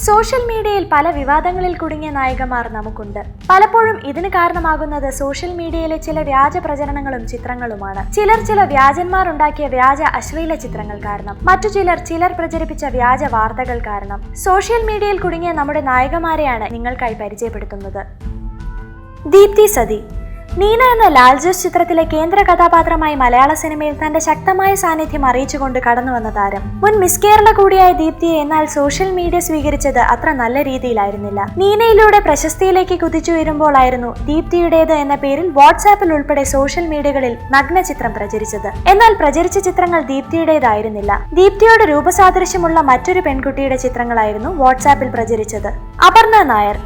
Social മീഡിയയിൽ പല വിവാദങ്ങളിൽ കുടുങ്ങിയ നായികമാർ നമുക്കുണ്ട്. പലപ്പോഴും ഇതിന് കാരണമാകുന്നത് സോഷ്യൽ മീഡിയയിലെ ചില വ്യാജ പ്രചരണങ്ങളും ചിത്രങ്ങളുമാണ്. ചില വ്യാജന്മാരുണ്ടാക്കിയ വ്യാജ അശ്ലീല ചിത്രങ്ങൾ കാരണം, മറ്റു ചിലർ പ്രചരിപ്പിച്ച വ്യാജ വാർത്തകൾ കാരണം. സോഷ്യൽ മീഡിയയിൽ കുടുങ്ങിയ നമ്മുടെ നായികമാരെയാണ് നിങ്ങൾക്കായി പരിചയപ്പെടുത്തുന്നത്. ദീപ്തി സതി. നീന എന്ന ലാൽ ജോസ് ചിത്രത്തിലെ കേന്ദ്ര കഥാപാത്രമായി മലയാള സിനിമയിൽ തന്റെ ശക്തമായ സാന്നിധ്യം അറിയിച്ചുകൊണ്ട് കടന്നുവന്ന താരം. മുൻ മിസ് കേരള കൂടിയായ ദീപ്തിയെ എന്നാൽ സോഷ്യൽ മീഡിയ സ്വീകരിച്ചത് അത്ര നല്ല രീതിയിലായിരുന്നില്ല. നീനയിലൂടെ പ്രശസ്തിയിലേക്ക് കുതിച്ചുയരുമ്പോഴായിരുന്നു ദീപ്തിയുടേത് എന്ന പേരിൽ വാട്സാപ്പിൽ ഉൾപ്പെടെ സോഷ്യൽ മീഡിയകളിൽ നഗ്ന ചിത്രം പ്രചരിച്ചത്. എന്നാൽ പ്രചരിച്ച ചിത്രങ്ങൾ ദീപ്തിയുടേതായിരുന്നില്ല. ദീപ്തിയോട് രൂപസാദൃശ്യമുള്ള മറ്റൊരു പെൺകുട്ടിയുടെ ചിത്രങ്ങളായിരുന്നു വാട്സാപ്പിൽ പ്രചരിച്ചത്. അപർണ നായർ.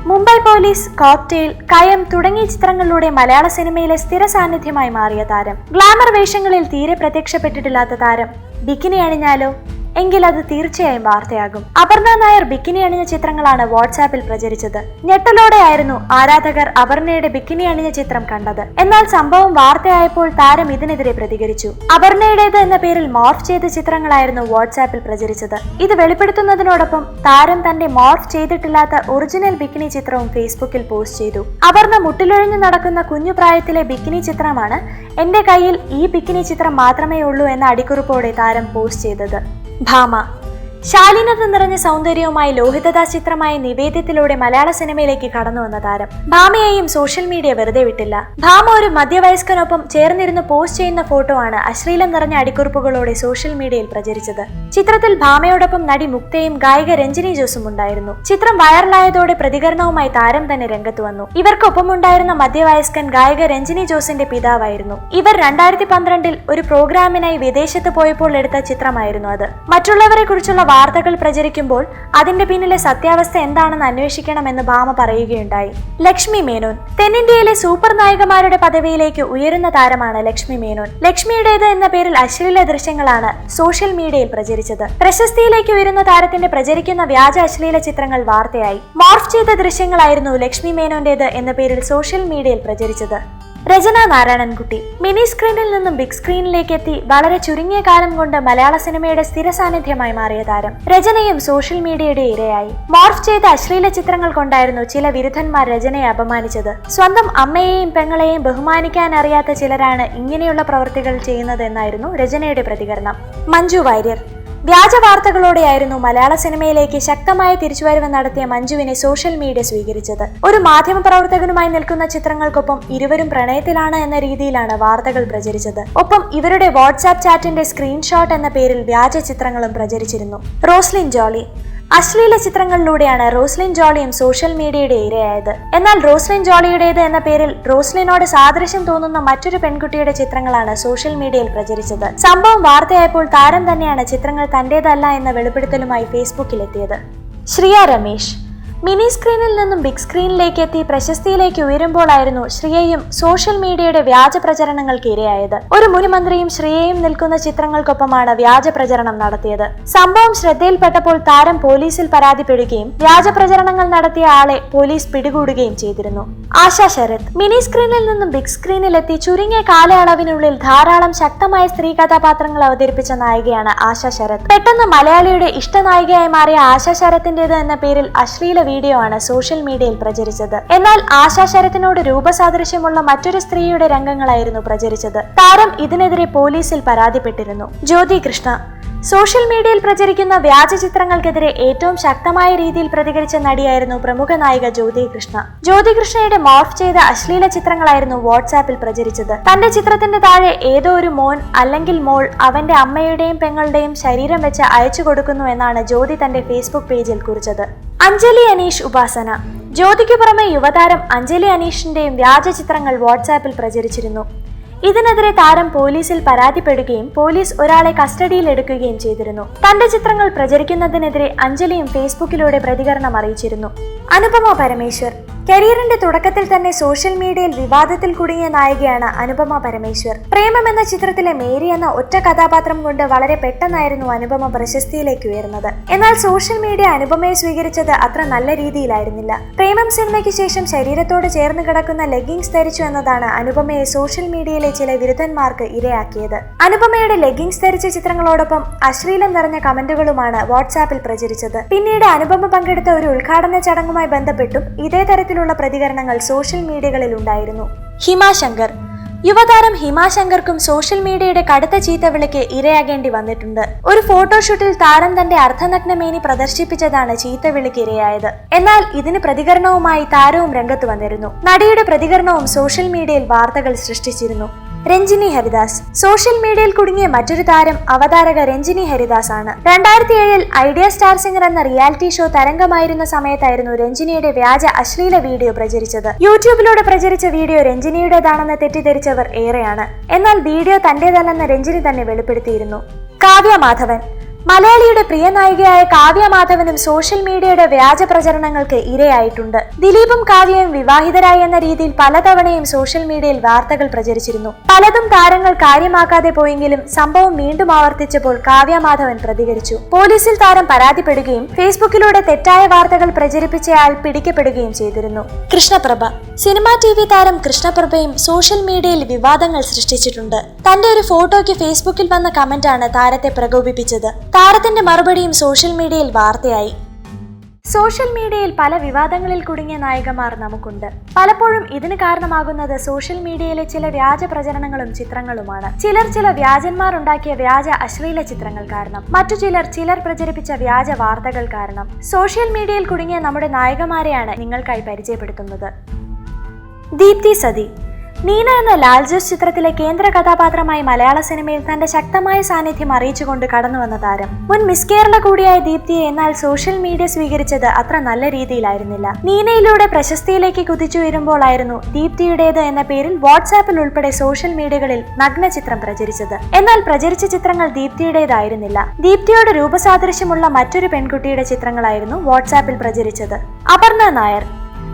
മുംബൈ പോലീസ്, കോക്ടെയിൽ, കയം തുടങ്ങിയ ചിത്രങ്ങളിലൂടെ മലയാള സിനിമയിലെ സ്ഥിര സാന്നിധ്യമായി മാറിയ താരം. ഗ്ലാമർ വേഷങ്ങളിൽ തീരെ പ്രത്യക്ഷപ്പെട്ടിട്ടില്ലാത്ത താരം ബിക്കിനി അണിഞ്ഞാലോ? എങ്കിൽ അത് തീർച്ചയായും വാർത്തയാകും. അപർണ നായർ ബിക്കിനി അണിഞ്ഞ ചിത്രങ്ങളാണ് വാട്സാപ്പിൽ പ്രചരിച്ചത്. ഞെട്ടലോടെയായിരുന്നു ആരാധകർ അപർണയുടെ ബിക്കിനി അണിഞ്ഞ ചിത്രം കണ്ടത്. എന്നാൽ സംഭവം വാർത്തയായപ്പോൾ താരം ഇതിനെതിരെ പ്രതികരിച്ചു. അപർണയുടേത് എന്ന പേരിൽ മോർഫ് ചെയ്ത ചിത്രങ്ങളായിരുന്നു വാട്സാപ്പിൽ പ്രചരിച്ചത്. ഇത് വെളിപ്പെടുത്തുന്നതിനോടൊപ്പം താരം തന്റെ മോർഫ് ചെയ്തിട്ടില്ലാത്ത ഒറിജിനൽ ബിക്കിനി ചിത്രവും ഫേസ്ബുക്കിൽ പോസ്റ്റ് ചെയ്തു. അപർണ മുട്ടിലൊഴിഞ്ഞു നടക്കുന്ന കുഞ്ഞു പ്രായത്തിലെ ബിക്കിനി ചിത്രമാണ് എന്റെ കയ്യിൽ ഈ ബിക്കിനി ചിത്രം മാത്രമേ ഉള്ളൂ എന്ന അടിക്കുറിപ്പോടെ താരം പോസ്റ്റ് ചെയ്തത്. ഭാമ. ശാലീനത നിറഞ്ഞ സൗന്ദര്യവുമായി ലോഹിതദാസ് ചിത്രമായ നിവേദ്യത്തിലൂടെ മലയാള സിനിമയിലേക്ക് കടന്നു വന്ന താരം. ഭാമയെയും സോഷ്യൽ മീഡിയ വെറുതെ വിട്ടില്ല. ഭാമ ഒരു മധ്യവയസ്കനൊപ്പം ചേർന്നിരുന്ന് പോസ്റ്റ് ചെയ്യുന്ന ഫോട്ടോ ആണ് അശ്ലീലം നിറഞ്ഞ അടിക്കുറിപ്പുകളോടെ സോഷ്യൽ മീഡിയയിൽ പ്രചരിച്ചത്. ചിത്രത്തിൽ ഭാമയോടൊപ്പം നടി മുക്തയും ഗായിക രഞ്ജിനി ജോസും ഉണ്ടായിരുന്നു. ചിത്രം വൈറലായതോടെ പ്രതികരണവുമായി താരം തന്നെ രംഗത്ത് വന്നു. ഇവർക്കൊപ്പമുണ്ടായിരുന്ന മധ്യവയസ്കൻ ഗായിക രഞ്ജിനി ജോസിന്റെ പിതാവായിരുന്നു. ഇവർ 2012 ഒരു പ്രോഗ്രാമിനായി വിദേശത്ത് പോയപ്പോൾ എടുത്ത ചിത്രമായിരുന്നു അത്. മറ്റുള്ളവരെ കുറിച്ചുള്ള വാർത്തകൾ പ്രചരിക്കുമ്പോൾ അതിന്റെ പിന്നിലെ സത്യാവസ്ഥ എന്താണെന്ന് അന്വേഷിക്കണമെന്ന് ഭാമ പറയുകയുണ്ടായി. ലക്ഷ്മി മേനോൻ. തെന്നിന്ത്യയിലെ സൂപ്പർ നായികമാരുടെ പദവിയിലേക്ക് ഉയരുന്ന താരമാണ് ലക്ഷ്മി മേനോൻ. ലക്ഷ്മിയുടേത് എന്ന പേരിൽ അശ്ലീല ദൃശ്യങ്ങളാണ് സോഷ്യൽ മീഡിയയിൽ പ്രചരിച്ചത്. പ്രശസ്തിയിലേക്ക് ഉയരുന്ന താരത്തിന്റെ പ്രചരിക്കുന്ന വ്യാജ അശ്ലീല ചിത്രങ്ങൾ വാർത്തയായി. മോർഫ് ചെയ്ത ദൃശ്യങ്ങളായിരുന്നു ലക്ഷ്മി മേനോന്റേത് എന്ന പേരിൽ സോഷ്യൽ മീഡിയയിൽ പ്രചരിച്ചത്. രചന നാരായണൻകുട്ടി. മിനി സ്ക്രീനിൽ നിന്നും ബിഗ് സ്ക്രീനിലേക്ക് എത്തി വളരെ ചുരുങ്ങിയ കാലം കൊണ്ട് മലയാള സിനിമയുടെ സ്ഥിര സാന്നിധ്യമായി മാറിയ താരം. രചനയും സോഷ്യൽ മീഡിയയുടെ ഇരയായി. മോർഫ് ചെയ്ത അശ്ലീല ചിത്രങ്ങൾ കൊണ്ടായിരുന്നു ചില വിരുദ്ധന്മാർ രചനയെ അപമാനിച്ചത്. സ്വന്തം അമ്മയെയും പെങ്ങളെയും ബഹുമാനിക്കാൻ അറിയാത്ത ചിലരാണ് ഇങ്ങനെയുള്ള പ്രവൃത്തികൾ ചെയ്യുന്നതെന്നായിരുന്നു രചനയുടെ പ്രതികരണം. മഞ്ജു വാര്യർ. വ്യാജ വാർത്തകളോടെയായിരുന്നു മലയാള സിനിമയിലേക്ക് ശക്തമായ തിരിച്ചുവരവ് നടത്തിയ മഞ്ജുവിനെ സോഷ്യൽ മീഡിയ സ്വീകരിച്ചത്. ഒരു മാധ്യമ പ്രവർത്തകനുമായി നിൽക്കുന്ന ചിത്രങ്ങൾക്കൊപ്പം ഇരുവരും പ്രണയത്തിലാണ് എന്ന രീതിയിലാണ് വാർത്തകൾ പ്രചരിച്ചത്. ഒപ്പം ഇവരുടെ വാട്സാപ്പ് ചാറ്റിന്റെ സ്ക്രീൻഷോട്ട് എന്ന പേരിൽ വ്യാജ ചിത്രങ്ങളും പ്രചരിച്ചിരുന്നു. റോസ്ലിൻ ജോളി. അശ്ലീല ചിത്രങ്ങളിലൂടെയാണ് റോസ്ലിൻ ജോളിയും സോഷ്യൽ മീഡിയയുടെ ഇരയായത്. എന്നാൽ റോസ്ലിൻ ജോളിയുടേത് എന്ന പേരിൽ റോസ്ലിനോട് സാദൃശ്യം തോന്നുന്ന മറ്റൊരു പെൺകുട്ടിയുടെ ചിത്രങ്ങളാണ് സോഷ്യൽ മീഡിയയിൽ പ്രചരിച്ചത്. സംഭവം വാർത്തയായപ്പോൾ താരം തന്നെയാണ് ചിത്രങ്ങൾ തന്റേതല്ല എന്ന വെളിപ്പെടുത്തലുമായി ഫേസ്ബുക്കിലെത്തിയത്. ശ്രിയ രമേശ്. മിനി സ്ക്രീനിൽ നിന്നും ബിഗ് സ്ക്രീനിലേക്ക് എത്തി പ്രശസ്തിയിലേക്ക് ഉയരുമ്പോഴായിരുന്നു ശ്രിയയും സോഷ്യൽ മീഡിയയുടെ വ്യാജ പ്രചരണങ്ങൾക്ക് ഇരയായത്. ഒരു മുൻമന്ത്രിയും ശ്രിയയും നിൽക്കുന്ന ചിത്രങ്ങൾക്കൊപ്പമാണ് വ്യാജ പ്രചരണം നടത്തിയത്. സംഭവം ശ്രദ്ധയിൽപ്പെട്ടപ്പോൾ താരം പോലീസിൽ പരാതിപ്പെടുകയും വ്യാജ പ്രചരണങ്ങൾ നടത്തിയ ആളെ പോലീസ് പിടികൂടുകയും ചെയ്തിരുന്നു. ആശ ശരത്. മിനി സ്ക്രീനിൽ നിന്നും ബിഗ് സ്ക്രീനിലെത്തി ചുരുങ്ങിയ കാലയളവിനുള്ളിൽ ധാരാളം ശക്തമായ സ്ത്രീ കഥാപാത്രങ്ങൾ അവതരിപ്പിച്ച നായികയാണ് ആശ ശരത്. പെട്ടെന്ന് മലയാളിയുടെ ഇഷ്ടനായികയായി മാറിയ ആശ ശരത്തിന്റേത് എന്ന പേരിൽ അശ്ലീല വീഡിയോ ആണ് സോഷ്യൽ മീഡിയയിൽ പ്രചരിച്ചത്. എന്നാൽ ആശാ ശരത്തിനോട് രൂപസാദൃശ്യമുള്ള മറ്റൊരു സ്ത്രീയുടെ രംഗങ്ങളായിരുന്നു പ്രചരിച്ചത്. താരം ഇതിനെതിരെ പോലീസിൽ പരാതിപ്പെട്ടിരുന്നു. ജ്യോതി കൃഷ്ണ. സോഷ്യൽ മീഡിയയിൽ പ്രചരിക്കുന്ന വ്യാജ ചിത്രങ്ങൾക്കെതിരെ ഏറ്റവും ശക്തമായ രീതിയിൽ പ്രതികരിച്ച നടിയായിരുന്നു പ്രമുഖ നായിക ജ്യോതി കൃഷ്ണ. ജ്യോതി കൃഷ്ണയുടെ മോർഫ് ചെയ്ത അശ്ലീല ചിത്രങ്ങളായിരുന്നു വാട്സാപ്പിൽ പ്രചരിച്ചത്. തന്റെ ചിത്രത്തിന്റെ താഴെ ഏതോ ഒരു മോൻ അല്ലെങ്കിൽ മോൾ അവന്റെ അമ്മയുടെയും പെങ്ങളുടെയും ശരീരം വെച്ച് അയച്ചു കൊടുക്കുന്നു എന്നാണ് ജ്യോതി തന്റെ ഫേസ്ബുക്ക് പേജിൽ കുറിച്ചത്. അഞ്ജലി അനീഷ് ഉപാസന. ജ്യോതിക്ക് പുറമെ യുവതാരം അഞ്ജലി അനീഷിന്റെയും വ്യാജ ചിത്രങ്ങൾ വാട്സാപ്പിൽ പ്രചരിച്ചിരുന്നു. ഇതിനെതിരെ താരം പോലീസിൽ പരാതിപ്പെടുകയും പോലീസ് ഒരാളെ കസ്റ്റഡിയിൽ എടുക്കുകയും ചെയ്തിരുന്നു. തന്റെ ചിത്രങ്ങൾ പ്രചരിക്കുന്നതിനെതിരെ അഞ്ജലിയും ഫേസ്ബുക്കിലൂടെ പ്രതികരണം അറിയിച്ചിരുന്നു. അനുപമ പരമേശ്വർ. കരിയറിന്റെ തുടക്കത്തിൽ തന്നെ സോഷ്യൽ മീഡിയയിൽ വിവാദത്തിൽ കുടുങ്ങിയ നായികയാണ് അനുപമ പരമേശ്വർ. പ്രേമം എന്ന ചിത്രത്തിലെ മേരി എന്ന ഒറ്റ കഥാപാത്രം കൊണ്ട് വളരെ പെട്ടെന്നായിരുന്നു അനുപമ പ്രശസ്തിയിലേക്ക് ഉയർന്നത്. എന്നാൽ സോഷ്യൽ മീഡിയ അനുപമയെ സ്വീകരിച്ചത് അത്ര നല്ല രീതിയിലായിരുന്നില്ല. പ്രേമം സിനിമയ്ക്ക് ശേഷം ശരീരത്തോട് ചേർന്ന് കിടക്കുന്ന ലെഗിങ്സ് ധരിച്ചു എന്നതാണ് അനുപമയെ സോഷ്യൽ മീഡിയയിലെ ചില വിരുദ്ധന്മാർക്ക് ഇരയാക്കിയത്. അനുപമയുടെ ലെഗിങ്സ് ധരിച്ച ചിത്രങ്ങളോടൊപ്പം അശ്ലീലം നിറഞ്ഞ കമന്റുകളുമാണ് വാട്സാപ്പിൽ പ്രചരിച്ചത്. പിന്നീട് അനുപമ പങ്കെടുത്ത ഒരു ഉദ്ഘാടന ചടങ്ങുമായി ബന്ധപ്പെട്ടും ഇതേ തരത്തിലുള്ള പ്രതികരണങ്ങൾ സോഷ്യൽ മീഡിയകളിൽ ഉണ്ടായിരുന്നു. ഹിമ ശങ്കർ. യുവതാരം ഹിമ ശങ്കർക്കും സോഷ്യൽ മീഡിയയുടെ കടുത്ത ചീത്തവിളിക്ക് ഇരയാകേണ്ടി വന്നിട്ടുണ്ട്. ഒരു ഫോട്ടോഷൂട്ടിൽ താരം തന്റെ അർദ്ധനഗ്നമേനി പ്രദർശിപ്പിച്ചതാണ് ചീത്തവിളിക്ക് ഇരയായത്. എന്നാൽ ഇതിന് പ്രതികരണവുമായി താരവും രംഗത്ത് വന്നിരുന്നു. നടിയുടെ പ്രതികരണവും സോഷ്യൽ മീഡിയയിൽ വാർത്തകൾ സൃഷ്ടിച്ചിരുന്നു. രഞ്ജിനി ഹരിദാസ്. സോഷ്യൽ മീഡിയയിൽ കുടുങ്ങിയ മറ്റൊരു താരം അവതാരക രഞ്ജിനി ഹരിദാസ് ആണ്. 2007 ഐഡിയ സ്റ്റാർ സിംഗർ എന്ന റിയാലിറ്റി ഷോ തരംഗമായിരുന്ന സമയത്തായിരുന്നു രഞ്ജിനിയുടെ വ്യാജ അശ്ലീല വീഡിയോ പ്രചരിച്ചത്. യൂട്യൂബിലൂടെ പ്രചരിച്ച വീഡിയോ രഞ്ജിനിയുടേതാണെന്ന് തെറ്റിദ്ധരിച്ചവർ ഏറെയാണ്. എന്നാൽ വീഡിയോ തന്റേതല്ലെന്ന് രഞ്ജിനി തന്നെ വെളിപ്പെടുത്തിയിരുന്നു. കാവ്യ മാധവൻ. മലയാളിയുടെ പ്രിയ നായികയായ കാവ്യ മാധവനും സോഷ്യൽ മീഡിയയുടെ വ്യാജ പ്രചരണങ്ങൾക്ക് ഇരയായിട്ടുണ്ട്. ദിലീപും കാവ്യയും വിവാഹിതരായി എന്ന രീതിയിൽ പലതവണയും സോഷ്യൽ മീഡിയയിൽ വാർത്തകൾ പ്രചരിച്ചിരുന്നു. പലതും താരങ്ങൾ കാര്യമാക്കാതെ പോയെങ്കിലും സംഭവം വീണ്ടും ആവർത്തിച്ചപ്പോൾ കാവ്യ മാധവൻ പ്രതികരിച്ചു. പോലീസിൽ താരം പരാതിപ്പെടുകയും ഫേസ്ബുക്കിലൂടെ തെറ്റായ വാർത്തകൾ പ്രചരിപ്പിച്ചയാൾ പിടിക്കപ്പെടുകയും ചെയ്തിരുന്നു. കൃഷ്ണപ്രഭ. സിനിമാ TV താരം കൃഷ്ണപ്രഭയും സോഷ്യൽ മീഡിയയിൽ വിവാദങ്ങൾ സൃഷ്ടിച്ചിട്ടുണ്ട്. തന്റെ ഒരു ഫോട്ടോയ്ക്ക് ഫേസ്ബുക്കിൽ വന്ന കമന്റാണ് താരത്തെ പ്രകോപിപ്പിച്ചത്. താരത്തിന്റെ മറുപടിയും സോഷ്യൽ മീഡിയയിൽ വാർത്തയായി. സോഷ്യൽ മീഡിയയിൽ പല വിവാദങ്ങളിൽ കുടുങ്ങിയ നായികമാർ നമുക്കുണ്ട്. പലപ്പോഴും ഇതിന് കാരണമാകുന്നത് സോഷ്യൽ മീഡിയയിലെ ചില വ്യാജ പ്രചരണങ്ങളും ചിത്രങ്ങളുമാണ്. ചില വ്യാജന്മാർ ഉണ്ടാക്കിയ വ്യാജ അശ്ലീല ചിത്രങ്ങൾ കാരണം, മറ്റു ചിലർ പ്രചരിപ്പിച്ച വ്യാജ വാർത്തകൾ കാരണം. സോഷ്യൽ മീഡിയയിൽ കുടുങ്ങിയ നമ്മുടെ നായികമാരെയാണ് നിങ്ങൾക്കായി പരിചയപ്പെടുത്തുന്നത്. ദീപ്തി സതി. നീന എന്ന ലാൽ ജോസ് ചിത്രത്തിലെ കേന്ദ്ര കഥാപാത്രമായി മലയാള സിനിമയിൽ തന്റെ ശക്തമായ സാന്നിധ്യം അറിയിച്ചുകൊണ്ട് കടന്നുവന്ന താരം. മുൻ മിസ് കേരള കൂടിയായ ദീപ്തിയെ എന്നാൽ സോഷ്യൽ മീഡിയ സ്വീകരിച്ചത് അത്ര നല്ല രീതിയിലായിരുന്നില്ല. നീനയിലൂടെ പ്രശസ്തിയിലേക്ക് കുതിച്ചുയരുമ്പോഴായിരുന്നു ദീപ്തിയുടേത് എന്ന പേരിൽ വാട്സാപ്പിൽ ഉൾപ്പെടെ സോഷ്യൽ മീഡിയകളിൽ നഗ്ന ചിത്രം പ്രചരിച്ചത്. എന്നാൽ പ്രചരിച്ച ചിത്രങ്ങൾ ദീപ്തിയുടേതായിരുന്നില്ല. ദീപ്തിയോട് രൂപസാദൃശ്യമുള്ള മറ്റൊരു പെൺകുട്ടിയുടെ ചിത്രങ്ങളായിരുന്നു വാട്സാപ്പിൽ പ്രചരിച്ചത്. അപർണ നായർ.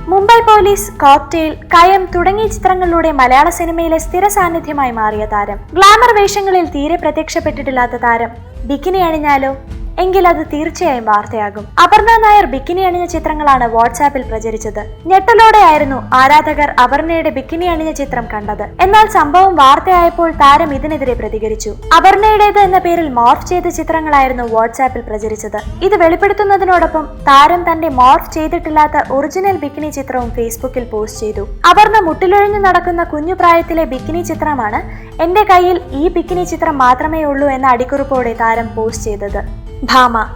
മുംബൈ പോലീസ്, കോക്ടെയിൽ, കയം തുടങ്ങിയ ചിത്രങ്ങളിലൂടെ മലയാള സിനിമയിലെ സ്ഥിര സാന്നിധ്യമായി മാറിയ താരം. ഗ്ലാമർ വേഷങ്ങളിൽ തീരെ പ്രത്യക്ഷപ്പെട്ടിട്ടില്ലാത്ത താരം ബിക്കിനി അണിഞ്ഞാലോ? എങ്കിൽ അത് തീർച്ചയായും വാർത്തയാകും. അപർണ നായർ ബിക്കിനി അണിഞ്ഞ ചിത്രങ്ങളാണ് വാട്സാപ്പിൽ പ്രചരിച്ചത്. ഞെട്ടലോടെയായിരുന്നു ആരാധകർ അപർണയുടെ ബിക്കിനി അണിഞ്ഞ ചിത്രം കണ്ടത്. എന്നാൽ സംഭവം വാർത്തയായപ്പോൾ താരം ഇതിനെതിരെ പ്രതികരിച്ചു. അപർണയുടേത് എന്ന പേരിൽ മോർഫ് ചെയ്ത ചിത്രങ്ങളായിരുന്നു വാട്സാപ്പിൽ പ്രചരിച്ചത്. ഇത് വെളിപ്പെടുത്തുന്നതിനോടൊപ്പം താരം തന്റെ മോർഫ് ചെയ്തിട്ടില്ലാത്ത ഒറിജിനൽ ബിക്കിനി ചിത്രവും ഫേസ്ബുക്കിൽ പോസ്റ്റ് ചെയ്തു. അപർണ മുട്ടിലൊഴിഞ്ഞു നടക്കുന്ന കുഞ്ഞു പ്രായത്തിലെ ബിക്കിനി ചിത്രമാണ് എന്റെ കയ്യിൽ ഈ ബിക്കിനി ചിത്രം മാത്രമേ ഉള്ളൂ എന്ന അടിക്കുറിപ്പോടെ താരം പോസ്റ്റ് ചെയ്തത്. ഭാമ.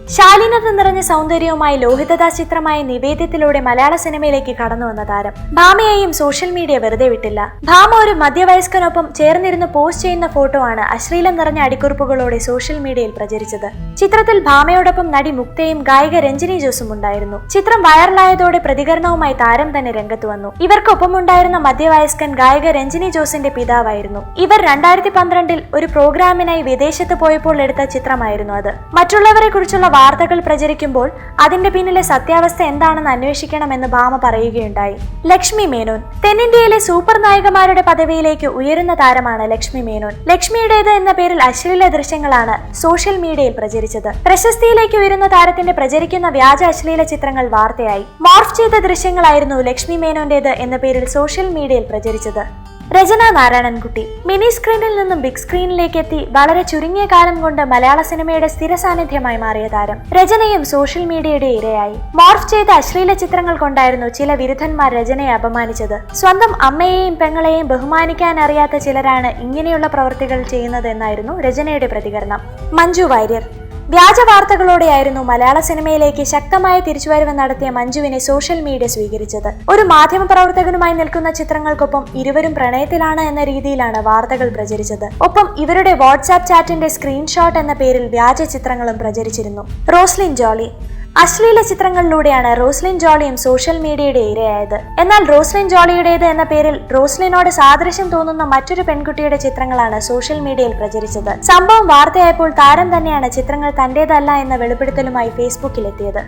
ശാലീനത നിറഞ്ഞ സൗന്ദര്യവുമായി ലോഹിതദാസ് ചിത്രമായ നിവേദ്യത്തിലൂടെ മലയാള സിനിമയിലേക്ക് കടന്നു വന്ന താരം. ഭാമയെയും സോഷ്യൽ മീഡിയ വെറുതെ വിട്ടില്ല. ഭാമ ഒരു മധ്യവയസ്കനൊപ്പം ചേർന്നിരുന്ന് പോസ്റ്റ് ചെയ്യുന്ന ഫോട്ടോ ആണ് അശ്ലീലം നിറഞ്ഞ അടിക്കുറിപ്പുകളോടെ സോഷ്യൽ മീഡിയയിൽ പ്രചരിച്ചത്. ചിത്രത്തിൽ ഭാമയോടൊപ്പം നടി മുക്തയും ഗായിക രഞ്ജിനി ജോസും ഉണ്ടായിരുന്നു. ചിത്രം വൈറലായതോടെ പ്രതികരണവുമായി താരം തന്നെ രംഗത്ത് വന്നു. ഇവർക്കൊപ്പമുണ്ടായിരുന്ന മധ്യവയസ്കൻ ഗായിക രഞ്ജിനി ജോസിന്റെ പിതാവായിരുന്നു. ഇവർ 2012 ഒരു പ്രോഗ്രാമിനായി വിദേശത്ത് പോയപ്പോൾ എടുത്ത ചിത്രമായിരുന്നു അത്. മറ്റുള്ളവരെ കുറിച്ചുള്ള വാർത്തകൾ പ്രചരിക്കുമ്പോൾ അതിന്റെ പിന്നിലെ സത്യാവസ്ഥ എന്താണെന്ന് അന്വേഷിക്കണമെന്ന് ഭാമ പറയുകയുണ്ടായി. ലക്ഷ്മി മേനോൻ. തെന്നിന്ത്യയിലെ സൂപ്പർ നായികമാരുടെ പദവിയിലേക്ക് ഉയരുന്ന താരമാണ് ലക്ഷ്മി മേനോൻ. ലക്ഷ്മിയുടേത് എന്ന പേരിൽ അശ്ലീല ദൃശ്യങ്ങളാണ് സോഷ്യൽ മീഡിയയിൽ പ്രചരിച്ചത്. പ്രശസ്തിയിലേക്ക് ഉയരുന്ന താരത്തിന്റെ പ്രചരിക്കുന്ന വ്യാജ അശ്ലീല ചിത്രങ്ങൾ വാർത്തയായി. മോർഫ് ചെയ്ത ദൃശ്യങ്ങളായിരുന്നു ലക്ഷ്മി മേനോന്റേത് എന്ന പേരിൽ സോഷ്യൽ മീഡിയയിൽ പ്രചരിച്ചത്. രചന നാരായണൻകുട്ടി. മിനി സ്ക്രീനിൽ നിന്നും ബിഗ് സ്ക്രീനിലേക്ക് എത്തി വളരെ ചുരുങ്ങിയ കാലം കൊണ്ട് മലയാള സിനിമയുടെ സ്ഥിര സാന്നിധ്യമായി മാറിയ താരം. രചനയും സോഷ്യൽ മീഡിയയുടെ ഇരയായി. മോർഫ് ചെയ്ത അശ്ലീല ചിത്രങ്ങൾ കൊണ്ടായിരുന്നു ചില വിരുദ്ധന്മാർ രചനയെ അപമാനിച്ചത്. സ്വന്തം അമ്മയെയും പെങ്ങളെയും ബഹുമാനിക്കാൻ അറിയാത്ത ചിലരാണ് ഇങ്ങനെയുള്ള പ്രവൃത്തികൾ ചെയ്യുന്നത് എന്നായിരുന്നു രചനയുടെ പ്രതികരണം. മഞ്ജു വാര്യർ. വ്യാജ വാർത്തകളോടെയായിരുന്നു മലയാള സിനിമയിലേക്ക് ശക്തമായ തിരിച്ചുവരവ് നടത്തിയ മഞ്ജുവിനെ സോഷ്യൽ മീഡിയ സ്വീകരിച്ചത്. ഒരു മാധ്യമ പ്രവർത്തകനുമായി നിൽക്കുന്ന ചിത്രങ്ങൾക്കൊപ്പം ഇരുവരും പ്രണയത്തിലാണ് എന്ന രീതിയിലാണ് വാർത്തകൾ പ്രചരിച്ചത്. ഒപ്പം ഇവരുടെ വാട്സാപ്പ് ചാറ്റിന്റെ സ്ക്രീൻഷോട്ട് എന്ന പേരിൽ വ്യാജ ചിത്രങ്ങളും പ്രചരിച്ചിരുന്നു. റോസ്ലിൻ ജോളി. അശ്ലീല ചിത്രങ്ങളിലൂടെയാണ് റോസ്ലിൻ ജോളിയും സോഷ്യൽ മീഡിയയുടെ ഇരയായത്. എന്നാൽ റോസ്ലിൻ ജോളിയുടേത് എന്ന പേരിൽ റോസ്ലിനോട് സാദൃശ്യം തോന്നുന്ന മറ്റൊരു പെൺകുട്ടിയുടെ ചിത്രങ്ങളാണ് സോഷ്യൽ മീഡിയയിൽ പ്രചരിച്ചത്. സംഭവം വാർത്തയായപ്പോൾ താരം തന്നെയാണ് ചിത്രങ്ങൾ തന്റേതല്ല എന്ന വെളിപ്പെടുത്തലുമായി ഫേസ്ബുക്കിലെത്തിയത്.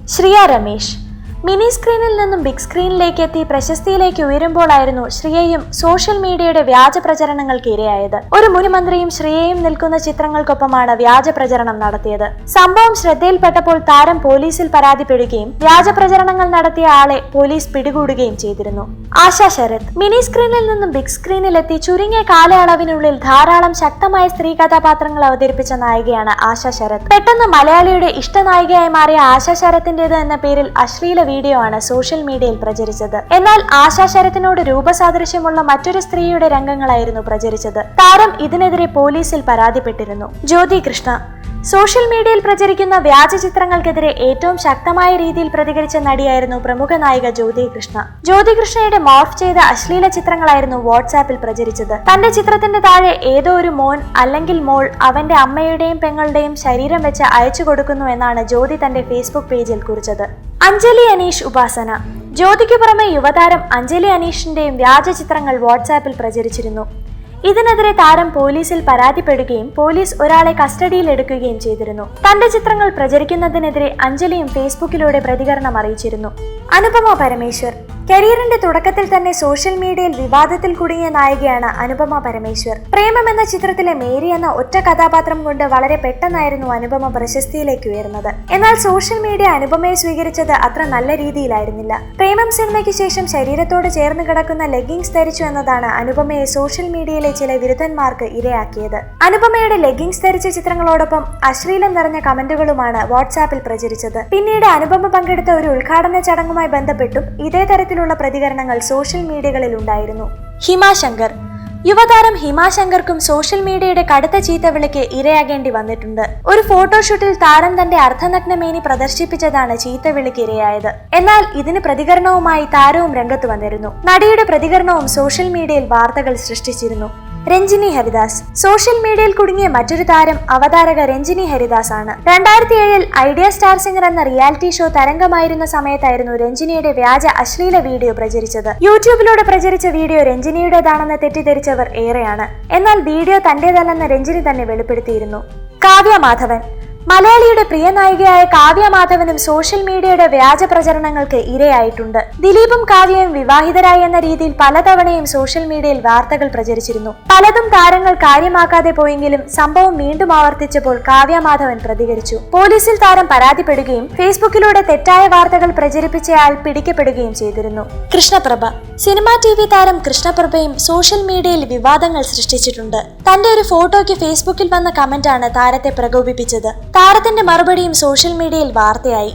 ശ്രിയ രമേശ്. മിനി സ്ക്രീനിൽ നിന്നും ബിഗ് സ്ക്രീനിലേക്ക് എത്തി പ്രശസ്തിയിലേക്ക് ഉയരുമ്പോഴായിരുന്നു ശ്രിയയും സോഷ്യൽ മീഡിയയുടെ വ്യാജ പ്രചരണങ്ങൾക്ക് ഇരയായത്. ഒരു മുൻമന്ത്രിയും ശ്രിയയും നിൽക്കുന്ന ചിത്രങ്ങൾക്കൊപ്പമാണ് വ്യാജ പ്രചരണം നടത്തിയത്. സംഭവം ശ്രദ്ധയിൽപ്പെട്ടപ്പോൾ താരം പോലീസിൽ പരാതിപ്പെടുകയും വ്യാജ പ്രചരണങ്ങൾ നടത്തിയ ആളെ പോലീസ് പിടികൂടുകയും ചെയ്തിരുന്നു. ആശ ശരത് മിനി സ്ക്രീനിൽ നിന്നും ബിഗ് സ്ക്രീനിലെത്തി ചുരുങ്ങിയ കാലയളവിനുള്ളിൽ ധാരാളം ശക്തമായ സ്ത്രീ കഥാപാത്രങ്ങൾ അവതരിപ്പിച്ച നായികയാണ് ആശ ശരത്. പെട്ടെന്ന് മലയാളിയുടെ ഇഷ്ടനായികയായി മാറിയ ആശ ശരത്തിന്റേത് എന്ന പേരിൽ അശ്ലീല വീഡിയോ ആണ് സോഷ്യൽ മീഡിയയിൽ പ്രചരിച്ചത്. എന്നാൽ ആശ ശരത്തിനോട് രൂപസാദൃശ്യമുള്ള മറ്റൊരു സ്ത്രീയുടെ രംഗങ്ങളായിരുന്നു പ്രചരിച്ചത്. താരം ഇതിനെതിരെ പോലീസിൽ പരാതിപ്പെട്ടിരുന്നു. ജ്യോതി കൃഷ്ണ സോഷ്യൽ മീഡിയയിൽ പ്രചരിക്കുന്ന വ്യാജ ചിത്രങ്ങൾക്കെതിരെ ഏറ്റവും ശക്തമായ രീതിയിൽ പ്രതികരിച്ച നടിയായിരുന്നു പ്രമുഖ നായിക ജ്യോതി കൃഷ്ണ. ജ്യോതി കൃഷ്ണയുടെ മോർഫ് ചെയ്ത അശ്ലീല ചിത്രങ്ങളായിരുന്നു വാട്സാപ്പിൽ പ്രചരിച്ചത്. തന്റെ ചിത്രത്തിന്റെ താഴെ ഏതോ ഒരു മോൻ അല്ലെങ്കിൽ മോൾ അവന്റെ അമ്മയുടെയും പെങ്ങളുടെയും ശരീരം വെച്ച് അയച്ചു കൊടുക്കുന്നു എന്നാണ് ജ്യോതി തന്റെ ഫേസ്ബുക്ക് പേജിൽ കുറിച്ചത്. അഞ്ജലി അനീഷ് ഉപാസന ജ്യോതിക്ക് പുറമെ യുവതാരം അഞ്ജലി അനീഷിന്റെയും വ്യാജ ചിത്രങ്ങൾ വാട്സാപ്പിൽ പ്രചരിച്ചിരുന്നു. ഇതിനെതിരെ താരം പോലീസിൽ പരാതിപ്പെടുകയും പോലീസ് ഒരാളെ കസ്റ്റഡിയിൽ എടുക്കുകയും ചെയ്തിരുന്നു. തന്റെ ചിത്രങ്ങൾ പ്രചരിക്കുന്നതിനെതിരെ അഞ്ജലിയും ഫേസ്ബുക്കിലൂടെ പ്രതികരണം അറിയിച്ചിരുന്നു. അനുപമ പരമേശ്വർ കരിയറിന്റെ തുടക്കത്തിൽ തന്നെ സോഷ്യൽ മീഡിയയിൽ വിവാദത്തിൽ കുടുങ്ങിയ നായികയാണ് അനുപമ പരമേശ്വർ. പ്രേമം എന്ന ചിത്രത്തിലെ മേരി എന്ന ഒറ്റ കഥാപാത്രം കൊണ്ട് വളരെ പെട്ടെന്നായിരുന്നു അനുപമ പ്രശസ്തിയിലേക്ക് ഉയർന്നത്. എന്നാൽ സോഷ്യൽ മീഡിയ അനുപമയെ സ്വീകരിച്ചത് അത്ര നല്ല രീതിയിലായിരുന്നില്ല. പ്രേമം സിനിമയ്ക്ക് ശേഷം ശരീരത്തോട് ചേർന്ന് കിടക്കുന്ന ലെഗിങ്സ് ധരിച്ചു എന്നതാണ് അനുപമയെ സോഷ്യൽ മീഡിയയിലെ ചില വിരുദ്ധന്മാർക്ക് ഇരയാക്കിയത്. അനുപമയുടെ ലെഗിങ്സ് ധരിച്ച ചിത്രങ്ങളോടൊപ്പം അശ്ലീലം നിറഞ്ഞ കമന്റുകളുമാണ് വാട്സാപ്പിൽ പ്രചരിച്ചത്. പിന്നീട് അനുപമ പങ്കെടുത്ത ഒരു ഉദ്ഘാടന ചടങ്ങുമായി ബന്ധപ്പെട്ടും ഇതേ തരത്തിലുള്ള പ്രതികരണങ്ങൾ സോഷ്യൽ മീഡിയകളിൽ ഉണ്ടായിരുന്നു. ഹിമ ശങ്കർ യുവതാരം ഹിമ ശങ്കർക്കും സോഷ്യൽ മീഡിയയുടെ കടുത്ത ചീത്തവിളിക്ക് ഇരയാകേണ്ടി വന്നിട്ടുണ്ട്. ഒരു ഫോട്ടോഷൂട്ടിൽ താരം തന്റെ അർദ്ധനഗ്നമേനി പ്രദർശിപ്പിച്ചതാണ് ചീത്തവിളിക്ക് ഇരയായത്. എന്നാൽ ഇതിന് പ്രതികരണവുമായി താരവും രംഗത്ത് വന്നിരുന്നു. നടിയുടെ പ്രതികരണവും സോഷ്യൽ മീഡിയയിൽ വാർത്തകൾ സൃഷ്ടിച്ചിരുന്നു. രഞ്ജിനി ഹരിദാസ് സോഷ്യൽ മീഡിയയിൽ കുടുങ്ങിയ മറ്റൊരു താരം അവതാരക രഞ്ജിനി ഹരിദാസ് ആണ്. 2007 ഐഡിയ സ്റ്റാർ സിംഗർ എന്ന റിയാലിറ്റി ഷോ തരംഗമായിരുന്ന സമയത്തായിരുന്നു രഞ്ജിനിയുടെ വ്യാജ അശ്ലീല വീഡിയോ പ്രചരിച്ചത്. യൂട്യൂബിലൂടെ പ്രചരിച്ച വീഡിയോ രഞ്ജിനിയുടേതാണെന്ന് തെറ്റിദ്ധരിച്ചവർ ഏറെയാണ്. എന്നാൽ വീഡിയോ തന്റേതല്ലെന്ന് രഞ്ജിനി തന്നെ വെളിപ്പെടുത്തിയിരുന്നു. കാവ്യ മാധവൻ മലയാളിയുടെ പ്രിയ നായികയായ കാവ്യ മാധവനും സോഷ്യൽ മീഡിയയുടെ വ്യാജ പ്രചരണങ്ങൾക്ക് ഇരയായിട്ടുണ്ട്. ദിലീപും കാവ്യയും വിവാഹിതരായി എന്ന രീതിയിൽ പലതവണയും സോഷ്യൽ മീഡിയയിൽ വാർത്തകൾ പ്രചരിച്ചിരുന്നു. പലതും താരങ്ങൾ കാര്യമാക്കാതെ പോയെങ്കിലും സംഭവം വീണ്ടും ആവർത്തിച്ചപ്പോൾ കാവ്യ മാധവൻ പ്രതികരിച്ചു. പോലീസിൽ താരം പരാതിപ്പെടുകയും ഫേസ്ബുക്കിലൂടെ തെറ്റായ വാർത്തകൾ പ്രചരിപ്പിച്ചയാൾ പിടിക്കപ്പെടുകയും ചെയ്തിരുന്നു. കൃഷ്ണപ്രഭ സിനിമാ TV താരം കൃഷ്ണപ്രഭയും സോഷ്യൽ മീഡിയയിൽ വിവാദങ്ങൾ സൃഷ്ടിച്ചിട്ടുണ്ട്. തന്റെ ഒരു ഫോട്ടോയ്ക്ക് ഫേസ്ബുക്കിൽ വന്ന കമന്റാണ് താരത്തെ പ്രകോപിപ്പിച്ചത്. താരത്തിന്റെ മറുപടിയും സോഷ്യൽ മീഡിയയിൽ വാർത്തയായി.